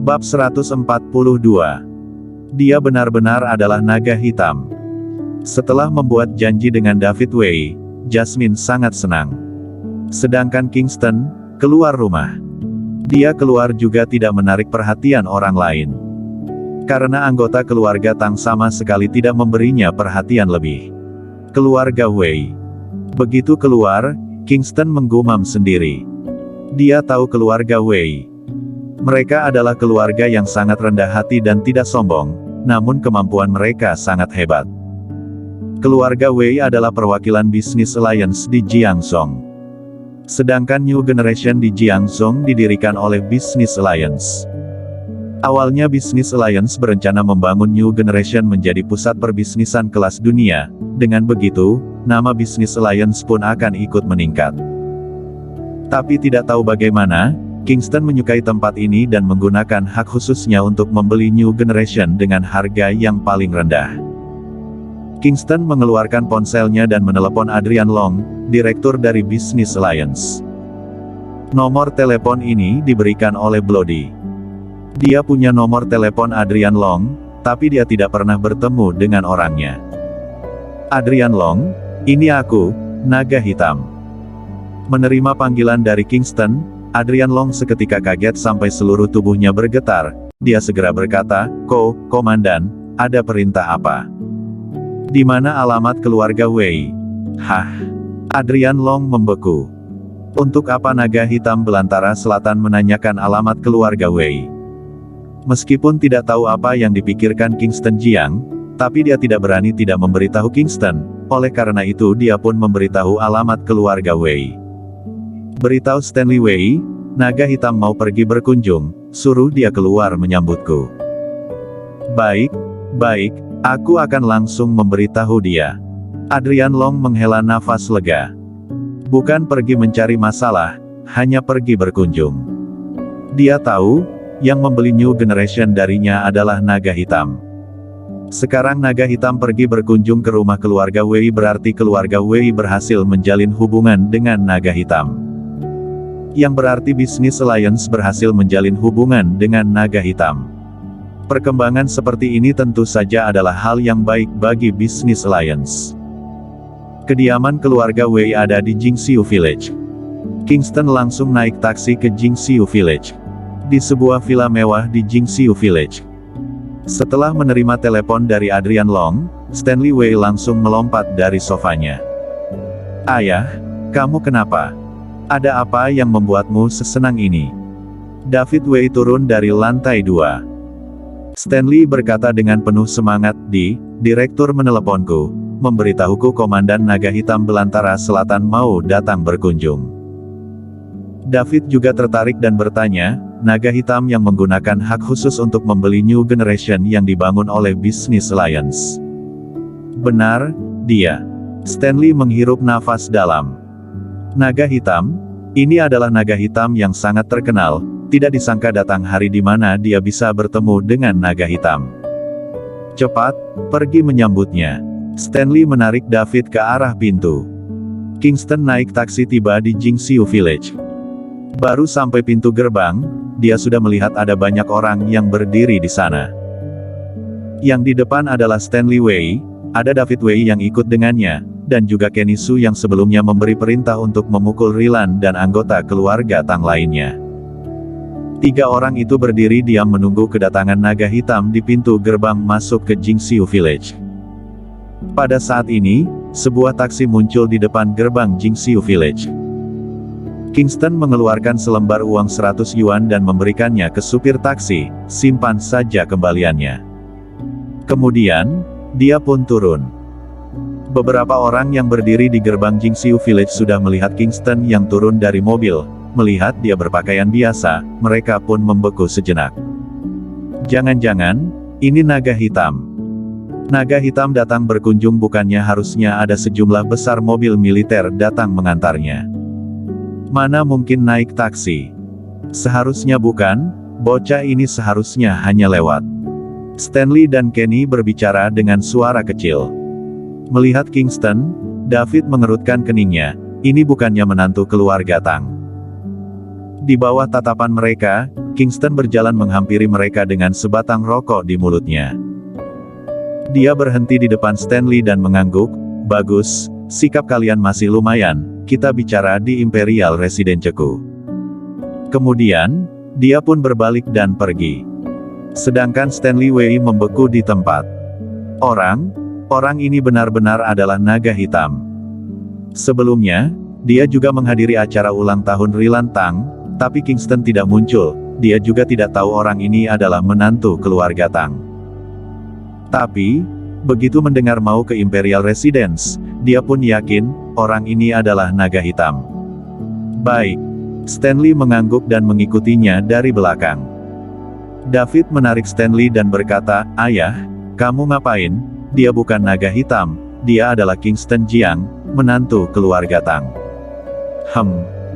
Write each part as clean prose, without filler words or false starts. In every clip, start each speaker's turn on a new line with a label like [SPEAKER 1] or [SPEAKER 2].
[SPEAKER 1] Bab 142. Dia benar-benar adalah naga hitam. Setelah membuat janji dengan David Wei, Jasmine sangat senang. Sedangkan Kingston keluar rumah. Dia keluar juga tidak menarik perhatian orang lain. Karena anggota keluarga Tang sama sekali tidak memberinya perhatian lebih. Keluarga Wei. Begitu keluar, Kingston menggumam sendiri. Dia tahu keluarga Wei. Mereka adalah keluarga yang sangat rendah hati dan tidak sombong, namun kemampuan mereka sangat hebat. Keluarga Wei adalah perwakilan Business Alliance di Jiangzhou. Sedangkan New Generation di Jiangzhou didirikan oleh Business Alliance. Awalnya Business Alliance berencana membangun New Generation menjadi pusat perbisnisan kelas dunia. Dengan begitu, nama Business Alliance pun akan ikut meningkat. Tapi tidak tahu bagaimana, Kingston menyukai tempat ini dan menggunakan hak khususnya untuk membeli New Generation dengan harga yang paling rendah. Kingston mengeluarkan ponselnya dan menelepon Adrian Long, direktur dari Business Alliance. Nomor telepon ini diberikan oleh Bloody. Dia punya nomor telepon Adrian Long, tapi dia tidak pernah bertemu dengan orangnya. Adrian Long, ini aku, naga hitam. Menerima panggilan dari Kingston, Adrian Long seketika kaget sampai seluruh tubuhnya bergetar. Dia segera berkata, Komandan, ada perintah apa? Di mana alamat keluarga Wei? Hah? Adrian Long membeku. Untuk apa naga hitam belantara selatan menanyakan alamat keluarga Wei? Meskipun tidak tahu apa yang dipikirkan Kingston Jiang, tapi dia tidak berani tidak memberitahu Kingston. Oleh karena itu dia pun memberitahu alamat keluarga Wei. Beritahu Stanley Wei, naga hitam mau pergi berkunjung, suruh dia keluar menyambutku. Baik, aku akan langsung memberitahu dia. Adrian Long menghela nafas lega. Bukan pergi mencari masalah, hanya pergi berkunjung. Dia tahu, yang membeli New Generation darinya adalah naga hitam. Sekarang naga hitam pergi berkunjung ke rumah keluarga Wei berarti keluarga Wei berhasil menjalin hubungan dengan naga hitam. Yang berarti Business Alliance berhasil menjalin hubungan dengan naga hitam. Perkembangan seperti ini tentu saja adalah hal yang baik bagi Business Alliance. Kediaman keluarga Wei ada di Jingxiu Village. Kingston langsung naik taksi ke Jingxiu Village. Di sebuah villa mewah di Jingxiu Village. Setelah menerima telepon dari Adrian Long, Stanley Wei langsung melompat dari sofanya. Ayah, kamu kenapa? Ada apa yang membuatmu sesenang ini? David Wei turun dari lantai 2. Stanley berkata dengan penuh semangat, Direktur meneleponku, memberitahuku Komandan Naga Hitam Belantara Selatan mau datang berkunjung. David juga tertarik dan bertanya, naga hitam yang menggunakan hak khusus untuk membeli New Generation yang dibangun oleh Business Alliance. Benar, dia. Stanley menghirup nafas dalam. Naga hitam? Ini adalah naga hitam yang sangat terkenal, tidak disangka datang hari di mana dia bisa bertemu dengan naga hitam. Cepat, pergi menyambutnya. Stanley menarik David ke arah pintu. Kingston naik taksi tiba di Jingxiu Village. Baru sampai pintu gerbang, dia sudah melihat ada banyak orang yang berdiri di sana. Yang di depan adalah Stanley Wei, ada David Wei yang ikut dengannya, dan juga Kenny Su yang sebelumnya memberi perintah untuk memukul Rilan dan anggota keluarga Tang lainnya. 3 orang itu berdiri diam menunggu kedatangan naga hitam di pintu gerbang masuk ke Jingxiu Village. Pada saat ini, sebuah taksi muncul di depan gerbang Jingxiu Village. Kingston mengeluarkan selembar uang 100 yuan dan memberikannya ke supir taksi, simpan saja kembaliannya. Kemudian, dia pun turun. Beberapa orang yang berdiri di gerbang Jingxiu Village sudah melihat Kingston yang turun dari mobil, melihat dia berpakaian biasa, mereka pun membeku sejenak. Jangan-jangan, ini naga hitam. Naga hitam datang berkunjung bukannya harusnya ada sejumlah besar mobil militer datang mengantarnya. Mana mungkin naik taksi? Seharusnya bukan, bocah ini seharusnya hanya lewat. Stanley dan Kenny berbicara dengan suara kecil. Melihat Kingston, David mengerutkan keningnya, ini bukannya menantu keluarga Tang. Di bawah tatapan mereka, Kingston berjalan menghampiri mereka dengan sebatang rokok di mulutnya. Dia berhenti di depan Stanley dan mengangguk, "Bagus, sikap kalian masih lumayan, kita bicara di Imperial Residence-ku." Kemudian, dia pun berbalik dan pergi. Sedangkan Stanley Wei membeku di tempat. Orang ini benar-benar adalah naga hitam. Sebelumnya, dia juga menghadiri acara ulang tahun Rilan Tang, tapi Kingston tidak muncul. Dia juga tidak tahu orang ini adalah menantu keluarga Tang. Tapi, begitu mendengar mau ke Imperial Residence, dia pun yakin, orang ini adalah naga hitam. Baik. Stanley mengangguk dan mengikutinya dari belakang. David menarik Stanley dan berkata, "Ayah, kamu ngapain? Dia bukan naga hitam, dia adalah Kingston Jiang, menantu keluarga Tang."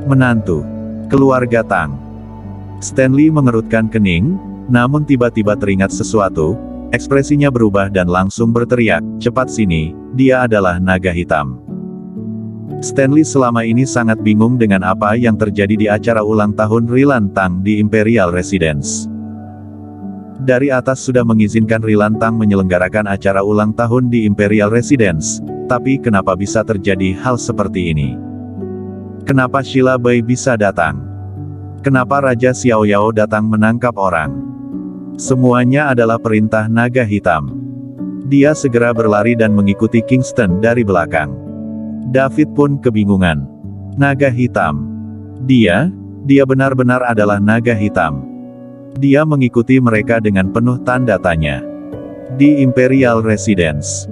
[SPEAKER 1] Menantu keluarga Tang. Stanley mengerutkan kening, namun tiba-tiba teringat sesuatu, ekspresinya berubah dan langsung berteriak, "Cepat sini, dia adalah naga hitam." Stanley selama ini sangat bingung dengan apa yang terjadi di acara ulang tahun Rilan Tang di Imperial Residence. Dari atas sudah mengizinkan Rilan Tang menyelenggarakan acara ulang tahun di Imperial Residence, tapi kenapa bisa terjadi hal seperti ini? Kenapa Sheila Bai bisa datang? Kenapa Raja Xiao Yao datang menangkap orang? Semuanya adalah perintah naga hitam. Dia segera berlari dan mengikuti Kingston dari belakang. David pun kebingungan. Naga hitam. Dia benar-benar adalah naga hitam. Dia mengikuti mereka dengan penuh tanda tanya. Di Imperial Residence,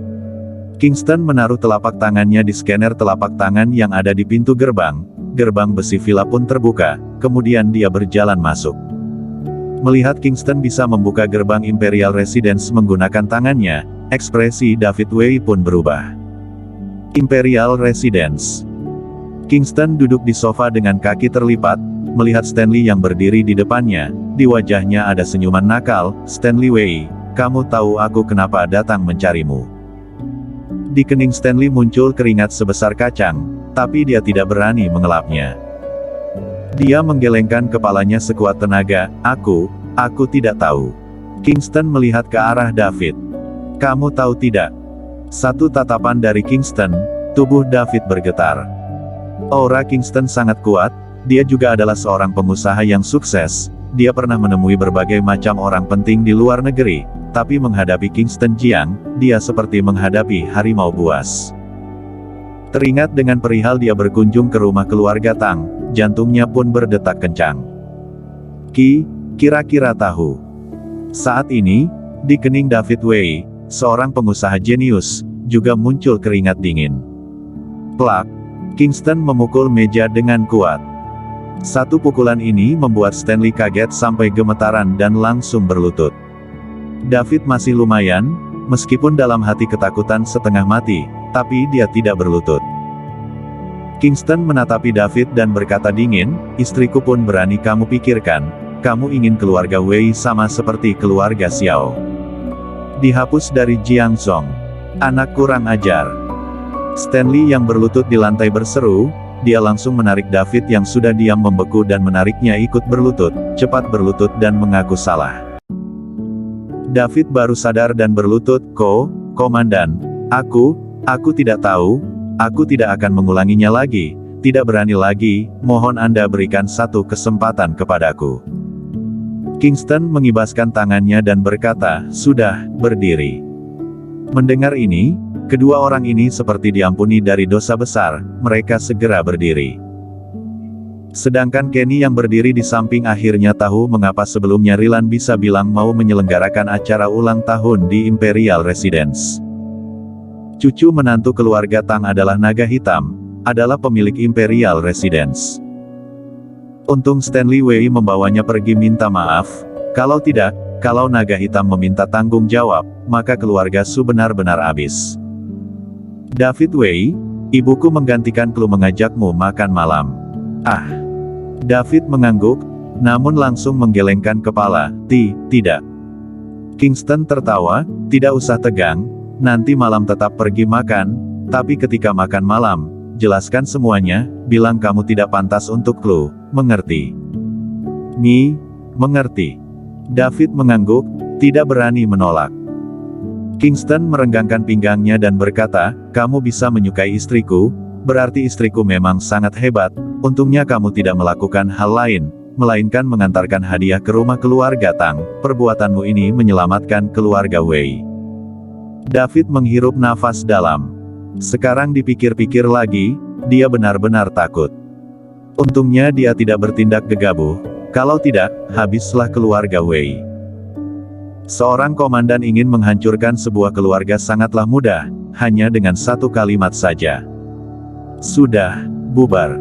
[SPEAKER 1] Kingston menaruh telapak tangannya di scanner telapak tangan yang ada di pintu gerbang. Gerbang besi villa pun terbuka, kemudian dia berjalan masuk. Melihat Kingston bisa membuka gerbang Imperial Residence menggunakan tangannya, ekspresi David Wei pun berubah. Imperial Residence. Kingston duduk di sofa dengan kaki terlipat, melihat Stanley yang berdiri di depannya, di wajahnya ada senyuman nakal. "Stanley Wei, kamu tahu aku kenapa datang mencarimu?" Di kening Stanley muncul keringat sebesar kacang, tapi dia tidak berani mengelapnya. Dia menggelengkan kepalanya sekuat tenaga, Aku tidak tahu." Kingston melihat ke arah David. "Kamu tahu tidak?" Satu tatapan dari Kingston, tubuh David bergetar. Aura Kingston sangat kuat, dia juga adalah seorang pengusaha yang sukses, dia pernah menemui berbagai macam orang penting di luar negeri, tapi menghadapi Kingston Jiang, dia seperti menghadapi harimau buas. Teringat dengan perihal dia berkunjung ke rumah keluarga Tang, jantungnya pun berdetak kencang. Kira-kira tahu. Saat ini, di kening David Wei, seorang pengusaha jenius, juga muncul keringat dingin. Plak! Kingston memukul meja dengan kuat. Satu pukulan ini membuat Stanley kaget sampai gemetaran dan langsung berlutut. David masih lumayan, meskipun dalam hati ketakutan setengah mati, tapi dia tidak berlutut. Kingston menatapi David dan berkata dingin, "Istriku pun berani kamu pikirkan, kamu ingin keluarga Wei sama seperti keluarga Xiao. Dihapus dari Jiangzhong. Anak kurang ajar." Stanley yang berlutut di lantai berseru, dia langsung menarik David yang sudah diam membeku dan menariknya ikut berlutut, cepat berlutut dan mengaku salah. David baru sadar dan berlutut, Komandan, aku tidak tahu, aku tidak akan mengulanginya lagi, tidak berani lagi, mohon Anda berikan satu kesempatan kepadaku." Kingston mengibaskan tangannya dan berkata, "Sudah, berdiri." Mendengar ini, kedua orang ini seperti diampuni dari dosa besar, mereka segera berdiri. Sedangkan Kenny yang berdiri di samping akhirnya tahu mengapa sebelumnya Rilan bisa bilang mau menyelenggarakan acara ulang tahun di Imperial Residence. Cucu menantu keluarga Tang adalah naga hitam, adalah pemilik Imperial Residence. Untung Stanley Wei membawanya pergi minta maaf, kalau tidak, kalau naga hitam meminta tanggung jawab, maka keluarga Su benar-benar habis. "David Wei, ibuku menggantikan Klu mengajakmu makan malam." David mengangguk, namun langsung menggelengkan kepala, Tidak. Kingston tertawa, "Tidak usah tegang, nanti malam tetap pergi makan, tapi ketika makan malam, jelaskan semuanya, bilang kamu tidak pantas untuk Klu, mengerti?" Mengerti. David mengangguk, tidak berani menolak. Kingston merenggangkan pinggangnya dan berkata, kamu bisa menyukai istriku, berarti istriku memang sangat hebat, untungnya kamu tidak melakukan hal lain, melainkan mengantarkan hadiah ke rumah keluarga Tang, perbuatanmu ini menyelamatkan keluarga Wei. David menghirup nafas dalam. Sekarang dipikir-pikir lagi, dia benar-benar takut. Untungnya dia tidak bertindak gegabah, kalau tidak, habislah keluarga Wei. Seorang komandan ingin menghancurkan sebuah keluarga sangatlah mudah, hanya dengan satu kalimat saja. Sudah, bubar.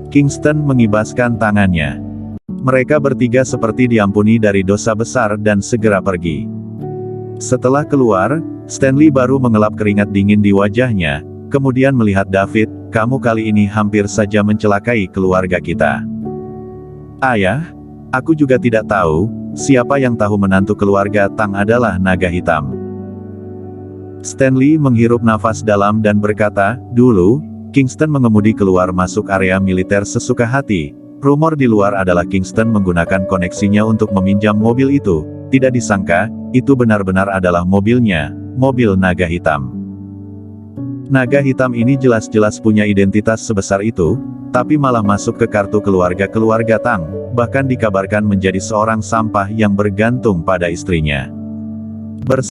[SPEAKER 1] Kingston mengibaskan tangannya. Mereka bertiga seperti diampuni dari dosa besar dan segera pergi. Setelah keluar, Stanley baru mengelap keringat dingin di wajahnya, kemudian melihat David, kamu kali ini hampir saja mencelakai keluarga kita. Ayah, aku juga tidak tahu, siapa yang tahu menantu keluarga Tang adalah naga hitam. Stanley menghirup nafas dalam dan berkata, dulu, Kingston mengemudi keluar masuk area militer sesuka hati. Rumor di luar adalah Kingston menggunakan koneksinya untuk meminjam mobil itu. Tidak disangka, itu benar-benar adalah mobilnya, mobil naga hitam. Naga hitam ini jelas-jelas punya identitas sebesar itu, tapi malah masuk ke kartu keluarga Tang, bahkan dikabarkan menjadi seorang sampah yang bergantung pada istrinya.